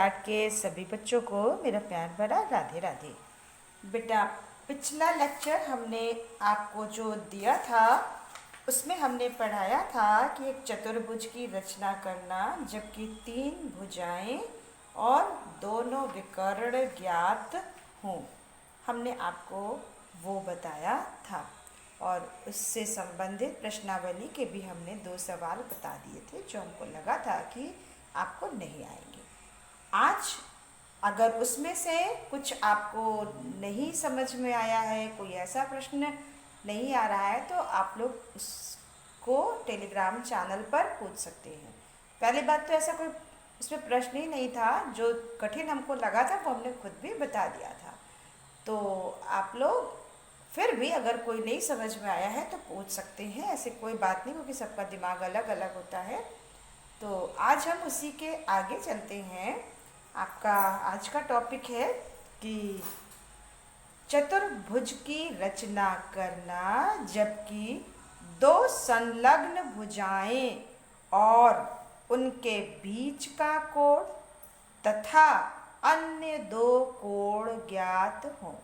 पाठ के सभी बच्चों को मेरा प्यार भरा राधे राधे। बेटा, पिछला लेक्चर हमने आपको जो दिया था उसमें हमने पढ़ाया था कि एक चतुर्भुज की रचना करना जबकि तीन भुजाएं और दोनों विकर्ण ज्ञात हों। हमने आपको वो बताया था और उससे संबंधित प्रश्नावली के भी हमने 2 सवाल बता दिए थे जो हमको लगा था कि आपको नहीं आएंगे। आज अगर उसमें से कुछ आपको नहीं समझ में आया है, कोई ऐसा प्रश्न नहीं आ रहा है, तो आप लोग उसको टेलीग्राम चैनल पर पूछ सकते हैं। पहली बात तो ऐसा कोई उसमें प्रश्न ही नहीं था, जो कठिन हमको लगा था वो हमने खुद भी बता दिया था। तो आप लोग फिर भी अगर कोई नहीं समझ में आया है तो पूछ सकते हैं, ऐसे कोई बात नहीं, क्योंकि सबका दिमाग अलग अलग होता है। तो आज हम उसी के आगे चलते हैं। आपका आज का टॉपिक है कि चतुर्भुज की रचना करना जबकि 2 संलग्न भुजाएं और उनके बीच का कोण तथा अन्य 2 कोण ज्ञात हों।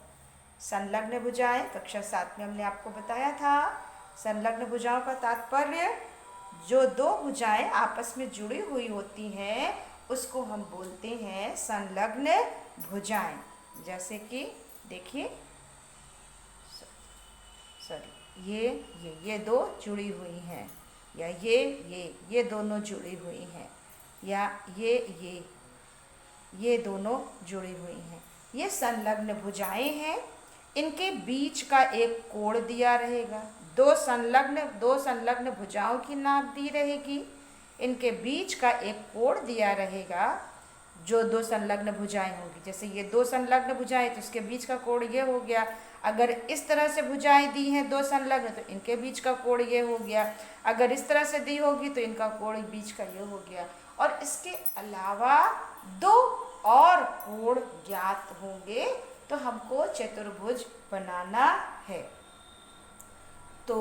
संलग्न भुजाएं कक्षा 7 में हमने आपको बताया था। संलग्न भुजाओं का तात्पर्य जो 2 भुजाएं आपस में जुड़ी हुई होती हैं उसको हम बोलते हैं संलग्न भुजाएं। जैसे कि देखिए, सॉरी, ये 2 जुड़ी हुई हैं, या ये दोनों जुड़ी हुई हैं, या ये दोनों जुड़ी हुई हैं। ये संलग्न भुजाएं हैं। इनके बीच का एक कोण दिया रहेगा। दो संलग्न भुजाओं की नाप दी रहेगी। इनके बीच का एक कोण दिया रहेगा जो 2 संलग्न भुजाएं होगी। जैसे ये 2 संलग्न भुजाएं तो इसके बीच का कोण ये हो गया। अगर इस तरह से भुजाएं दी हैं 2 संलग्न तो इनके बीच का कोण ये हो गया। अगर इस तरह से दी होगी तो इनका कोण बीच का ये हो गया। और इसके अलावा 2 और कोण ज्ञात होंगे तो हमको चतुर्भुज बनाना है। तो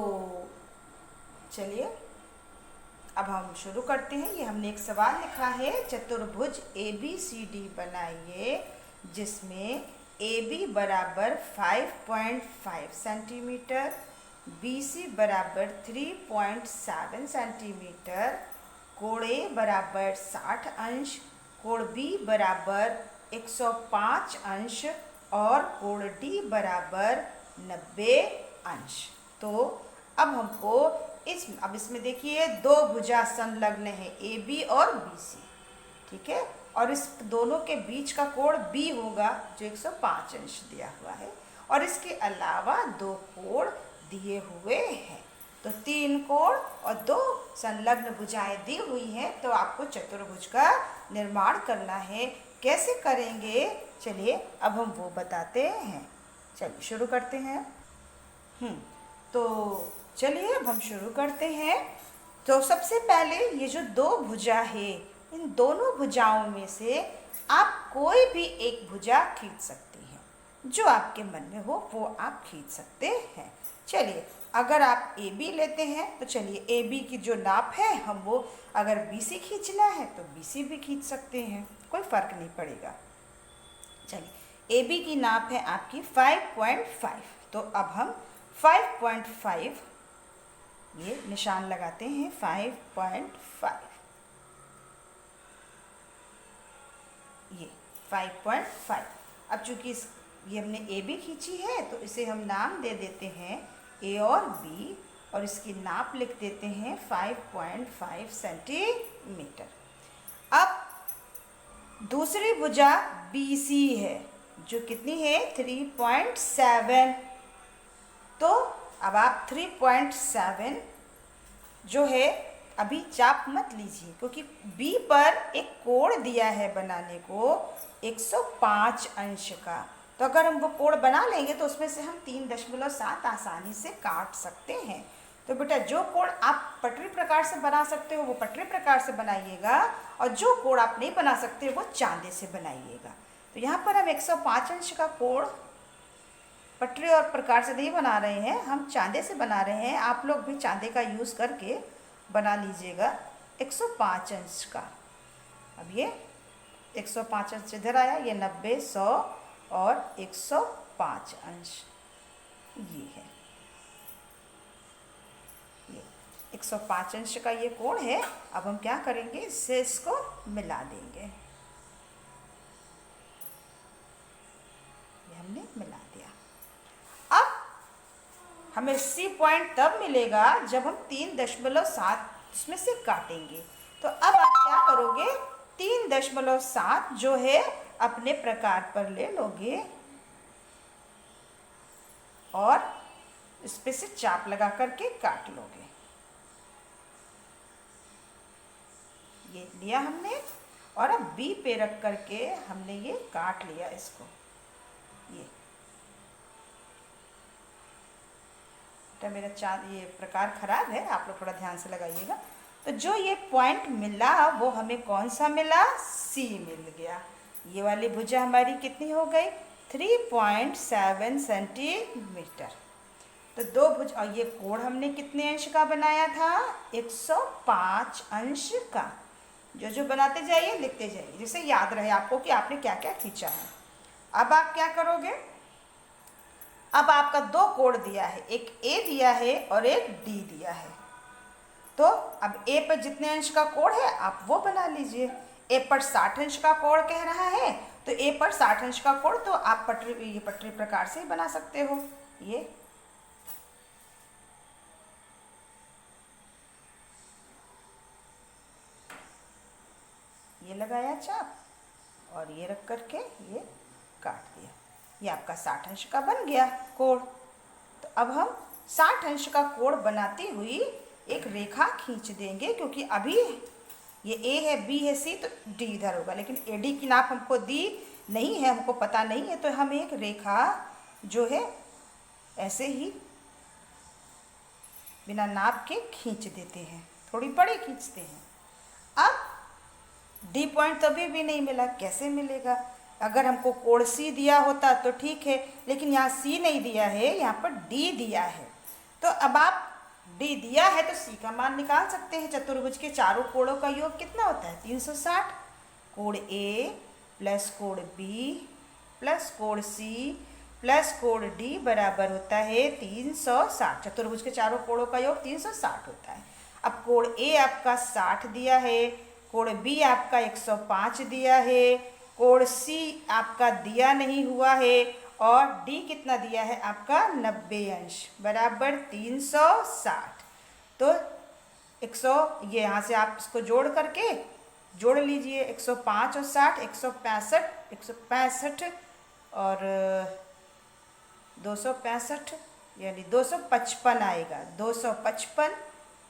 चलिए अब हम शुरू करते हैं। ये हमने एक सवाल लिखा है, चतुर्भुज ABCD बनाइए जिसमें AB बराबर 5.5 सेंटीमीटर, BC बराबर 3.7 सेंटीमीटर, कोण A बराबर 60 अंश, कोण B बराबर 105 अंश और कोण D बराबर 90 अंश। तो अब हमको अब इसमें देखिए 2 भुजा संलग्न है AB और BC, ठीक है, और इस दोनों के बीच का कोण B होगा जो 105 अंश दिया हुआ है, और इसके अलावा 2 कोण दिए हुए हैं। तो 3 कोण और 2 संलग्न भुजाएं दी हुई हैं। तो आपको चतुर्भुज का निर्माण करना है। कैसे करेंगे, चलिए अब हम वो बताते हैं। चलिए शुरू करते हैं। तो चलिए अब हम शुरू करते हैं। तो सबसे पहले ये जो 2 भुजा है, इन दोनों भुजाओं में से आप कोई भी एक भुजा खींच सकते हैं। जो आपके मन में हो वो आप खींच सकते हैं। चलिए, अगर आप AB लेते हैं तो चलिए AB की जो नाप है हम वो, अगर BC खींचना है तो BC भी खींच सकते हैं, कोई फ़र्क नहीं पड़ेगा। चलिए, AB की नाप है आपकी 5.5। तो अब हम 5.5 ये निशान लगाते हैं। 5.5 ये 5.5। अब चूंकि ये हमने AB खींची है तो इसे हम नाम दे देते हैं A और B, और इसकी नाप लिख देते हैं 5.5 सेंटीमीटर। अब दूसरी भुजा BC है जो कितनी है 3.7। तो अब आप 3.7 जो है, अभी चाप मत लीजिए क्योंकि B पर एक कोण दिया है बनाने को 105 अंश का। तो अगर हम वो कोण बना लेंगे तो उसमें से हम 3.7 आसानी से काट सकते हैं। तो बेटा, जो कोण आप पटरी प्रकार से बना सकते हो वो पटरी प्रकार से बनाइएगा, और जो कोण आप नहीं बना सकते वो चांदे से बनाइएगा। तो यहाँ पर हम 105 अंश का कोण पटरी और प्रकार से नहीं बना रहे हैं, हम चांदे से बना रहे हैं। आप लोग भी चांदे का यूज़ करके बना लीजिएगा 105 अंश का। अब ये 105 अंश इधर आया, ये 90, 100 और 105 अंश ये है। ये 105 अंश का ये कोण है। अब हम क्या करेंगे, इससे इसको मिला देंगे। ये हमने मिला दिया। अब हमें सी पॉइंट तब मिलेगा जब हम 3.7 उसमें से काटेंगे। तो अब आप क्या करोगे, 3.7 जो है अपने प्रकार पर ले लोगे और इस पे से चाप लगा करके काट लोगे। ये लिया हमने और अब बी पे रख करके हमने ये काट लिया इसको। ये तो मेरा ये प्रकार खराब है, आप लोग थोड़ा ध्यान से लगाइएगा। तो जो ये पॉइंट मिला वो हमें कौन सा मिला, सी मिल गया। ये वाली भुजा हमारी कितनी हो गई, 3.7 सेंटीमीटर। तो दो भुज, और ये कोण हमने कितने अंश का बनाया था, 105 अंश का। जो जो बनाते जाइए, लिखते जाइए, जिससे याद रहे आपको कि आपने क्या क्या खींचा है। अब आप क्या करोगे, अब आपका दो कोण दिया है, एक ए दिया है और एक डी दिया है। तो अब ए पर जितने अंश का कोण है आप वो बना लीजिए। ए पर 60 अंश का कोण कह रहा है, तो ए पर 60 अंश का कोण तो आप ये पटरी प्रकार से बना सकते हो। ये लगाया चाप और ये रख करके ये काट दिया। ये आपका 60 अंश का बन गया कोण। तो अब हम 60 अंश का कोण बनाती हुई एक रेखा खींच देंगे, क्योंकि अभी ये ए है, बी है, सी, तो डी इधर होगा, लेकिन ए डी की नाप हमको दी नहीं है, हमको पता नहीं है, तो हम एक रेखा जो है ऐसे ही बिना नाप के खींच देते हैं, थोड़ी बड़ी खींचते हैं। अब डी पॉइंट तो अभी भी नहीं मिला, कैसे मिलेगा। अगर हमको कोण सी दिया होता तो ठीक है, लेकिन यहाँ सी नहीं दिया है, यहाँ पर डी दिया है। तो अब आप डी दिया है तो सी का मान निकाल सकते हैं। चतुर्भुज के चारों कोणों का योग कितना होता है, 360। कोण ए प्लस कोण बी प्लस कोण सी प्लस कोण डी बराबर होता है 360। चतुर्भुज के चारों कोणों का योग 360 होता है। अब कोण ए आपका 60 दिया है, कोण बी आपका 105 दिया है, कोण सी आपका दिया नहीं हुआ है, और डी कितना दिया है आपका 90 अंश बराबर 360। तो 100, ये यहाँ से आप इसको जोड़ करके जोड़ लीजिए, 105 और 60 165, 165 और 265 यानी 255 आएगा। 255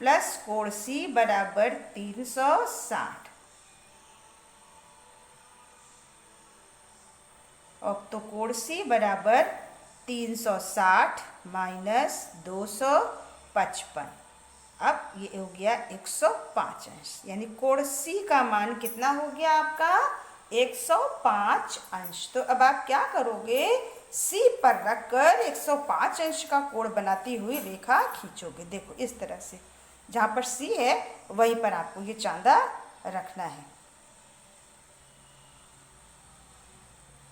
प्लस कोण सी बराबर 360। अब तो कोण सी बराबर 360 माइनस 255। अब ये हो गया 105 अंश, यानी कोण सी का मान कितना हो गया आपका 105 अंश। तो अब आप क्या करोगे, सी पर रखकर 105 अंश का कोण बनाती हुई रेखा खींचोगे। देखो इस तरह से, जहाँ पर सी है वहीं पर आपको ये चांदा रखना है।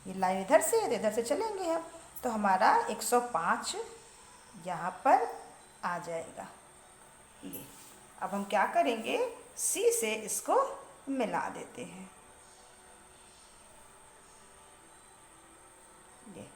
ये लाइन इधर से है तो इधर से चलेंगे हम, तो हमारा 105 यहाँ पर आ जाएगा। ये अब हम क्या करेंगे, सी से इसको मिला देते हैं। ये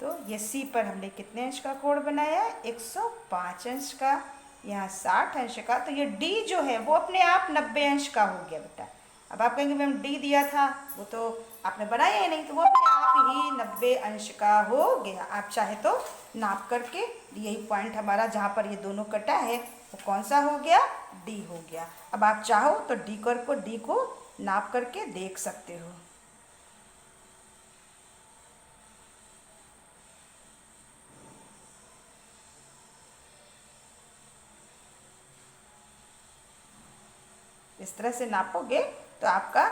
तो ये सी पर हमने कितने अंश का कोण बनाया, 105 अंश का, यहाँ 60 अंश का। तो ये डी जो है वो अपने आप 90 अंश का हो गया बेटा। अब आप कहेंगे मैम डी दिया था, वो तो आपने बनाया ही नहीं, तो वो अपने आप ही 90 अंश का हो गया। आप चाहे तो नाप करके, यही पॉइंट हमारा जहाँ पर ये दोनों कटा है वो कौन सा हो गया, डी हो गया। अब आप चाहो तो डी को नाप करके देख सकते हो। इस तरह से नापोगे तो आपका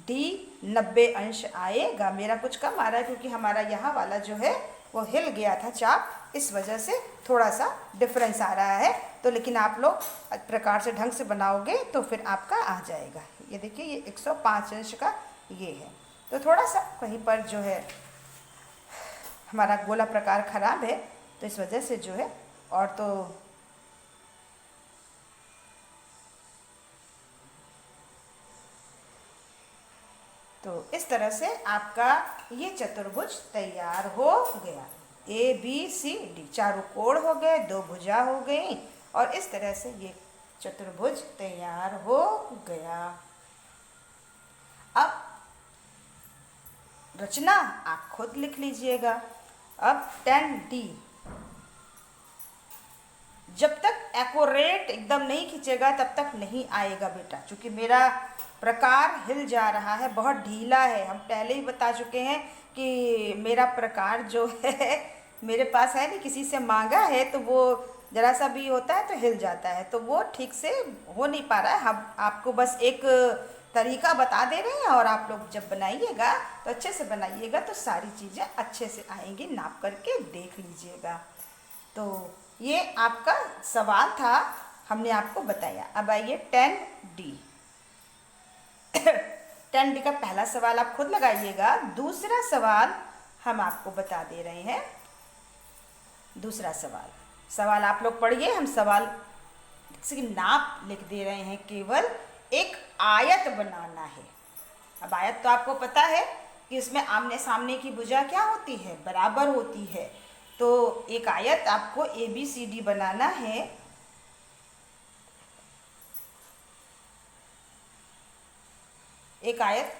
डी 90 अंश आएगा। मेरा कुछ कम आ रहा है क्योंकि हमारा यहाँ वाला जो है वो हिल गया था चाप, इस वजह से थोड़ा सा डिफरेंस आ रहा है। तो लेकिन आप लोग प्रकार से ढंग से बनाओगे तो फिर आपका आ जाएगा। ये देखिए ये 105 अंश का ये है। तो थोड़ा सा कहीं पर जो है हमारा गोला प्रकार खराब है, तो इस वजह से जो है, और तो इस तरह से आपका ये चतुर्भुज तैयार हो गया। ए बी सी डी, चारों कोण हो गए, दो भुजा हो गई, और इस तरह से ये चतुर्भुज तैयार हो गया। अब रचना आप खुद लिख लीजिएगा। अब 10D, जब तक एक्यूरेट एकदम नहीं खींचेगा तब तक नहीं आएगा बेटा, क्योंकि मेरा प्रकार हिल जा रहा है, बहुत ढीला है। हम पहले ही बता चुके हैं कि मेरा प्रकार जो है मेरे पास है नहीं, किसी से मांगा है, तो वो ज़रा सा भी होता है तो हिल जाता है, तो वो ठीक से हो नहीं पा रहा है। हम आपको बस एक तरीका बता दे रहे हैं, और आप लोग जब बनाइएगा तो अच्छे से बनाइएगा, तो सारी चीज़ें अच्छे से आएंगी। नाप करके देख लीजिएगा। तो ये आपका सवाल था, हमने आपको बताया। अब आइए 10D। 10D का पहला सवाल आप खुद लगाइएगा। दूसरा सवाल हम आपको बता दे रहे हैं। दूसरा सवाल आप लोग पढ़िए। हम सवाल की नाप लिख दे रहे हैं, केवल एक आयत बनाना है। अब आयत तो आपको पता है कि इसमें आमने सामने की भुजा क्या होती है, बराबर होती है। तो एक आयत आपको ABCD बनाना है। एक आयत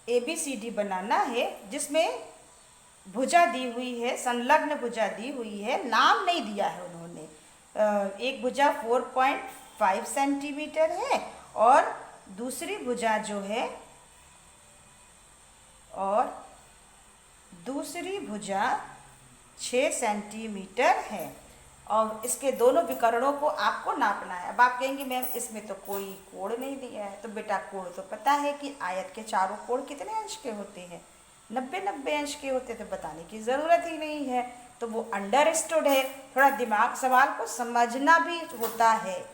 ABCD बनाना है जिसमें भुजा दी हुई है, संलग्न भुजा दी हुई है, नाम नहीं दिया है उन्होंने। एक भुजा 4.5 सेंटीमीटर है, और दूसरी भुजा जो है, और दूसरी भुजा 6 सेंटीमीटर है, और इसके दोनों विकर्णों को आपको नापना है। अब आप कहेंगे मैम इसमें तो कोई कोण नहीं दिया है। तो बेटा कोण तो पता है कि आयत के चारों कोण कितने अंश के होते हैं, 90 अंश के होते, तो बताने की ज़रूरत ही नहीं है। तो वो अंडरस्टूड है। थोड़ा दिमाग सवाल को समझना भी होता है।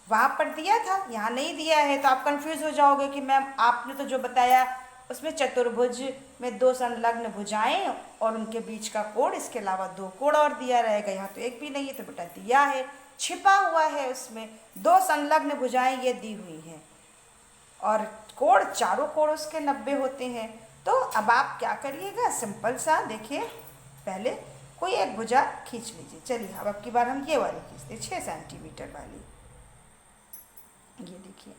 वहाँ पर दिया था, यहाँ नहीं दिया है, तो आप कंफ्यूज हो जाओगे कि मैम आपने तो जो बताया उसमें चतुर्भुज में 2 संलग्न भुजाएं और उनके बीच का कोण, इसके अलावा 2 कोण और दिया रहेगा। यहाँ तो एक भी नहीं है, तो बेटा दिया है, छिपा हुआ है उसमें। 2 संलग्न भुजाएं ये दी हुई हैं, और कोण, चारों कोण उसके 90 होते हैं। तो अब आप क्या करिएगा, सिंपल सा देखिए, पहले कोई एक भुजा खींच लीजिए। चलिए अब की बार हम ये वाली खींचते, 6 सेंटीमीटर वाली। ये देखिए,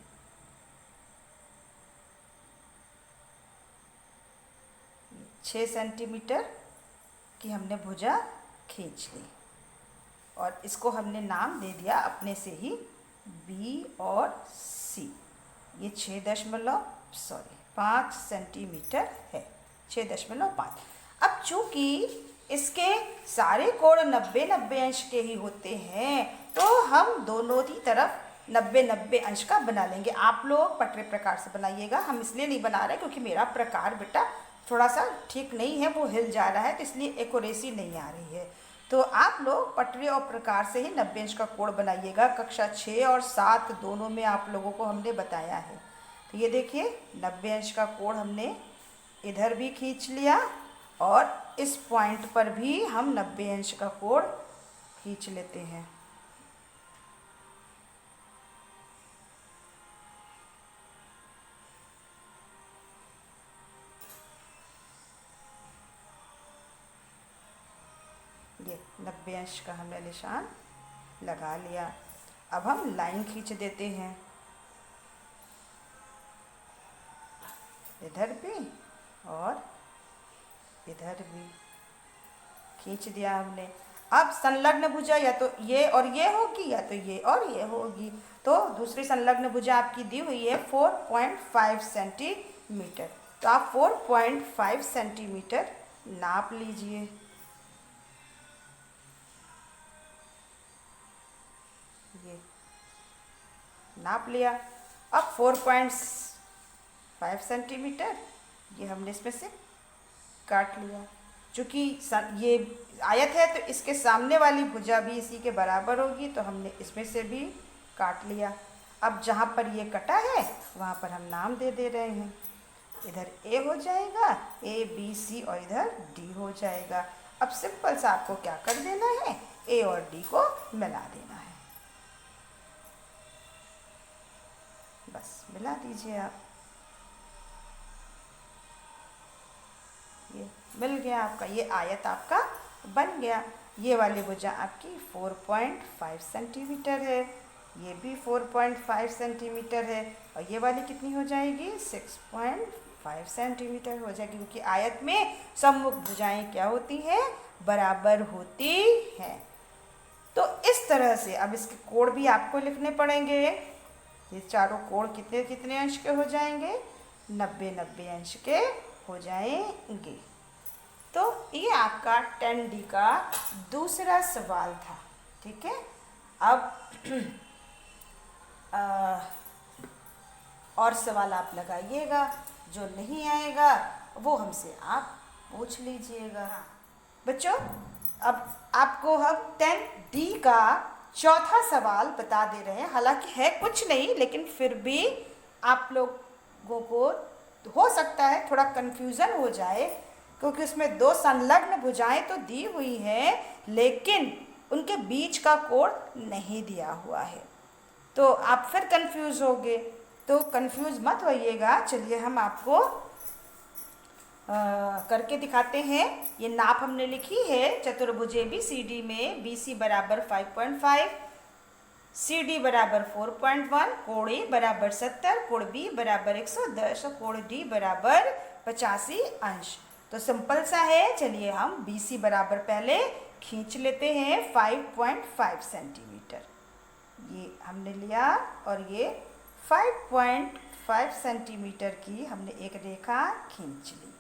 ये 6 सेंटीमीटर की हमने भुजा खींच ली, और इसको हमने नाम दे दिया अपने से ही B और C। ये 5 सेंटीमीटर है, 6.5। अब चूँकि इसके सारे कोण 90 अंश के ही होते हैं, तो हम दोनों ही तरफ 90 अंश का बना लेंगे। आप लोग पटरे प्रकार से बनाइएगा। हम इसलिए नहीं बना रहे क्योंकि मेरा प्रकार बेटा थोड़ा सा ठीक नहीं है, वो हिल जा रहा है, तो इसलिए एक्यूरेसी नहीं आ रही है। तो आप लोग पटरे और प्रकार से ही 90 अंश का कोण बनाइएगा। कक्षा 6 और 7 दोनों में आप लोगों को हमने बताया है। तो ये देखिए 90 अंश का कोण हमने इधर भी खींच लिया, और इस पॉइंट पर भी हम 90 अंश का कोण खींच लेते हैं। ये 90 अंश का हमने निशान लगा लिया। अब हम लाइन खींच देते हैं, इधर भी और इधर भी खींच दिया हमने। अब संलग्न भुजा या तो ये और ये होगी, या तो ये और ये होगी। तो दूसरी संलग्न भुजा आपकी दी हुई है 4.5 सेंटीमीटर। तो आप 4.5 सेंटीमीटर नाप लीजिए। ये नाप लिया। अब 4.5 सेंटीमीटर ये हमने इसमें से काट लिया। चूँकि ये आयत है तो इसके सामने वाली भुजा भी इसी के बराबर होगी, तो हमने इसमें से भी काट लिया। अब जहाँ पर ये कटा है वहाँ पर हम नाम दे दे रहे हैं। इधर ए हो जाएगा, ए बी सी, और इधर डी हो जाएगा। अब सिंपल सा आपको क्या कर देना है, ए और डी को मिला देना है। बस मिला दीजिए आप, ये मिल गया आपका, ये आयत आपका बन गया। ये वाली भुजा आपकी 4.5 सेंटीमीटर है, ये भी 4.5 सेंटीमीटर है, और ये वाली कितनी हो जाएगी, 6.5 सेंटीमीटर हो जाएगी, क्योंकि आयत में सम्मुख भुजाएं क्या होती हैं, बराबर होती हैं। तो इस तरह से अब इसके कोण भी आपको लिखने पड़ेंगे। ये चारों कोण कितने कितने अंश के हो जाएंगे, 90-90 अंश के हो जाएंगे। तो ये आपका 10D का दूसरा सवाल था। ठीक है, अब और सवाल आप लगाइएगा, जो नहीं आएगा वो हमसे आप पूछ लीजिएगा। बच्चों, अब आपको हम 10D का चौथा सवाल बता दे रहे हैं। हालांकि है कुछ नहीं, लेकिन फिर भी आप लोगों को हो सकता है थोड़ा कन्फ्यूज़न हो जाए, क्योंकि उसमें दो संलग्न भुजाएं तो दी हुई हैं, लेकिन उनके बीच का कोण नहीं दिया हुआ है, तो आप फिर कंफ्यूज होगे। तो कंफ्यूज मत होइएगा। चलिए हम आपको करके दिखाते हैं। ये नाप हमने लिखी है चतुर्भुज ABCD में, BC बराबर 5.5, CD बराबर 4.1, कोण A बराबर 70, कोण B बराबर 110 और कोण D बराबर 85 अंश। तो सिंपल सा है। चलिए हम BC बराबर पहले खींच लेते हैं 5.5 सेंटीमीटर, ये हमने लिया, और ये 5.5 सेंटीमीटर की हमने एक रेखा खींच ली।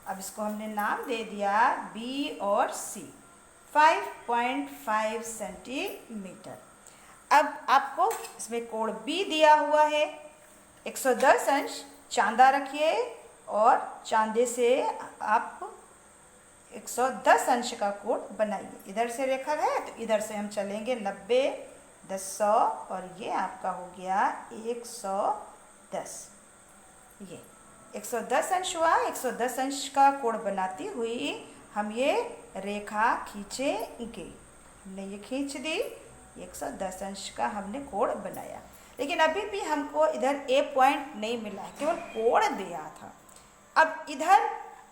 अब इसको हमने नाम दे दिया B और C, 5.5 सेंटीमीटर। अब आपको इसमें कोण B दिया हुआ है 110 अंश, चांदा रखिए और चांदे से आप 110 अंश का कोण बनाइए। इधर से रेखा है तो इधर से हम चलेंगे 90, 100, और ये आपका हो गया 110। ये 110 अंश हुआ। 110 अंश का कोण बनाती हुई हम ये रेखा खींचेंगे। हमने ये खींच दी, 110 अंश का हमने कोण बनाया, लेकिन अभी भी हमको इधर ए पॉइंट नहीं मिला है, केवल कोण दिया था। अब इधर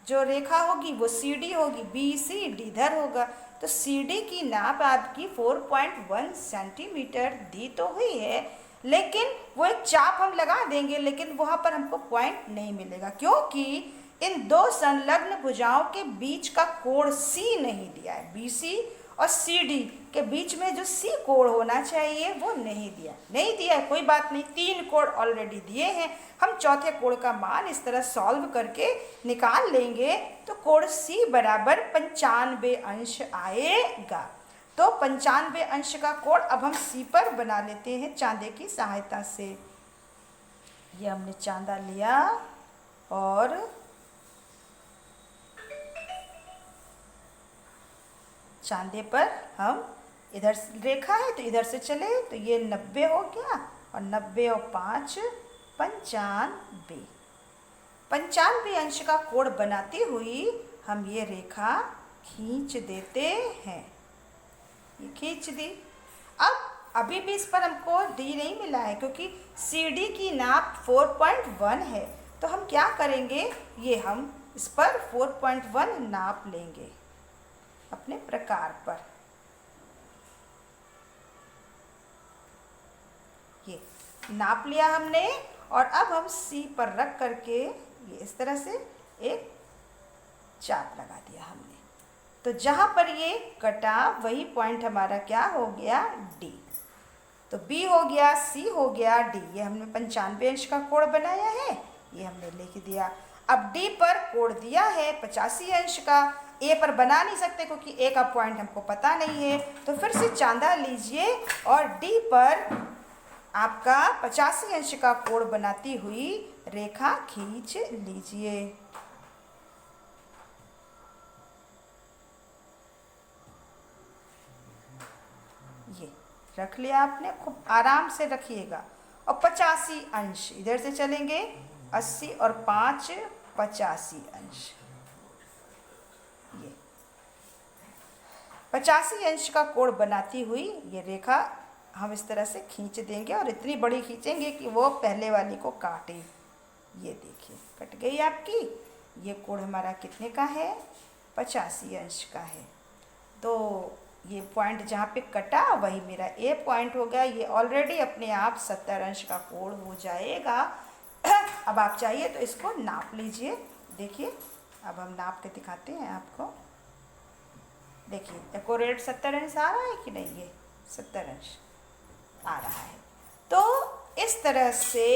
जो रेखा होगी वो CD होगी, BCD इधर होगा, तो CD की नाप आपकी 4.1 सेंटीमीटर दी तो हुई है, लेकिन वो एक चाप हम लगा देंगे, लेकिन वहाँ पर हमको पॉइंट नहीं मिलेगा, क्योंकि इन दो संलग्न भुजाओं के बीच का कोण C नहीं दिया है। BC और CD के बीच में जो C कोण होना चाहिए वो नहीं दिया है। कोई बात नहीं, 3 कोण ऑलरेडी दिए हैं। हम चौथे कोण का मान इस तरह सॉल्व करके निकाल लेंगे, तो कोण C बराबर 95 अंश आएगा। तो 95 अंश का कोण अब हम C पर बना लेते हैं चांदे की सहायता से। ये हमने चांदा लिया और चांदे पर हम इधर रेखा है तो इधर से चले, तो ये 90 हो गया, और 90 और 5 95। 95 अंश का कोण बनाती हुई हम ये रेखा खींच देते हैं। ये खींच दी। अब अभी भी इस पर हमको D नहीं मिला है, क्योंकि CD की नाप 4.1 है, तो हम क्या करेंगे, ये हम इस पर 4.1 नाप लेंगे अपने प्रकार पर। ये नाप लिया हमने, और अब हम C पर रख करके ये इस तरह से एक चाप लगा दिया हमने। तो जहाँ पर ये कटा वही पॉइंट हमारा क्या हो गया, D। तो B हो गया, C हो गया, D। ये हमने 95 अंश का कोण बनाया है, ये हमने लिख दिया। अब D पर कोण दिया है 85 अंश का, A पर बना नहीं सकते क्योंकि A का पॉइंट हमको पता नहीं है, तो फिर से चांदा लीजिए और D पर आपका 85 अंश का कोण बनाती हुई रेखा खींच लीजिए। ये रख लिया आपने, खूब आराम से रखिएगा, और 85 अंश इधर से चलेंगे, 80 और 5 85 अंश। ये 85 अंश का कोण बनाती हुई ये रेखा हम इस तरह से खींच देंगे और इतनी बड़ी खींचेंगे कि वो पहले वाली को काटे। ये देखिए कट गई आपकी। ये कोण हमारा कितने का है? 85 अंश का है। तो ये पॉइंट जहाँ पे कटा वही मेरा ए पॉइंट हो गया। ये ऑलरेडी अपने आप 70 अंश का कोण हो जाएगा। अब आप चाहिए तो इसको नाप लीजिए। देखिए अब हम नाप के दिखाते हैं आपको। देखिए एक्यूरेट 70 अंश आ रहा है कि नहीं? ये 70 अंश आ रहा है। तो इस तरह से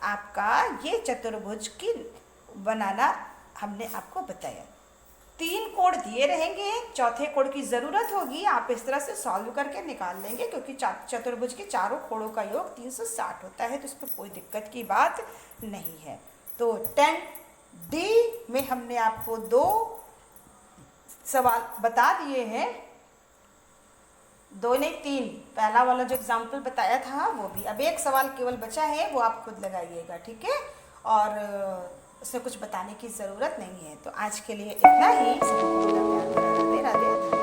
आपका ये चतुर्भुज की बनाना हमने आपको बताया। 3 कोण दिए रहेंगे, चौथे कोण की ज़रूरत होगी। आप इस तरह से सॉल्व करके निकाल लेंगे क्योंकि चतुर्भुज के चारों कोणों का योग 360 होता है, तो इसमें कोई दिक्कत की बात नहीं है। तो 10D में हमने आपको 2 सवाल बता दिए हैं, 2 नहीं 3। पहला वाला जो एग्जाम्पल बताया था वो भी। अब एक सवाल केवल बचा है, वो आप खुद लगाइएगा, ठीक है? और उसमें कुछ बताने की ज़रूरत नहीं है। तो आज के लिए इतना ही। राधे राधे।